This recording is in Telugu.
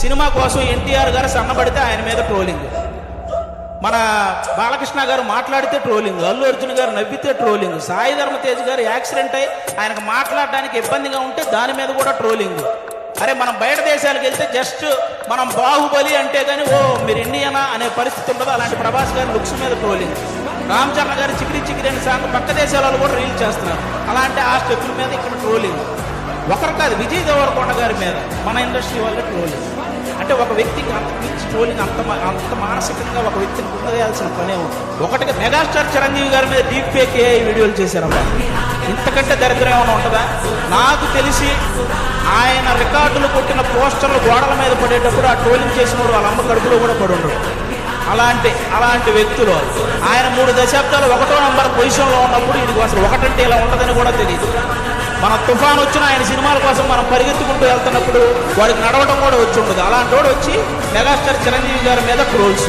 సినిమా కోసం ఎన్టీఆర్ గారు సన్నబడితే ఆయన మీద ట్రోలింగ్, మన బాలకృష్ణ గారు మాట్లాడితే ట్రోలింగ్, అల్లు అర్జున్ గారు నవ్వితే ట్రోలింగ్, సాయి ధర్మ తేజ్ గారు యాక్సిడెంట్ అయ్యి ఆయనకు మాట్లాడడానికి ఇబ్బందిగా ఉంటే దాని మీద కూడా ట్రోలింగ్. అరే మనం బయట దేశాలకు వెళ్తే జస్ట్ మనం బాహుబలి అంటే కానీ ఓ మీరు ఇండియనా అనే పరిస్థితి ఉండదు. అలాంటి ప్రభాస్ గారి లుక్స్ మీద ట్రోలింగ్, రామ్ చరణ్ గారు చికిరి చికిరి అనే సాంగ్ పక్క దేశాలలో కూడా రీల్ చేస్తున్నారు. అలాంటి ఆ స్టెప్పుల మీద ఇక్కడ ట్రోలింగ్. ఒకరు కాదు, విజయ్ దేవరకొండ గారి మీద మన ఇండస్ట్రీ వల్ల ట్రోలింగ్. అంటే ఒక వ్యక్తికి అంత పిచ్చి ట్రోలింగ్, అంత మానసికంగా ఒక వ్యక్తిని పొందేయాల్సిన పనే ఉంది. ఒకటిగా మెగాస్టార్ చిరంజీవి గారి మీద డీప్ ఫేక్ ఏ వీడియోలు చేశారమ్మా, ఇంతకంటే దరిద్రం ఏమైనా ఉంటుందా? నాకు తెలిసి ఆయన రికార్డులు కొట్టిన పోస్టర్లు గోడల మీద పడేటప్పుడు ఆ ట్రోలింగ్ చేసినప్పుడు వాళ్ళ అమ్మ కడుపులో కూడా పడి ఉండడు. అలాంటి వ్యక్తులు ఆయన 3 దశాబ్దాలు 1వ నంబర్ పొజిషన్లో ఉన్నప్పుడు ఇది అసలు ఒకటంటే ఇలా ఉంటుందని కూడా తెలియదు. మన తుఫాన్ వచ్చిన ఆయన సినిమాల కోసం మనం పరిగెత్తుకుంటూ వెళ్తున్నప్పుడు వాడికి నడవడం కూడా వచ్చి ఉండదు. అలాంటి వాడు వచ్చి మెగాస్టార్ చిరంజీవి గారి మీద ట్రోల్స్.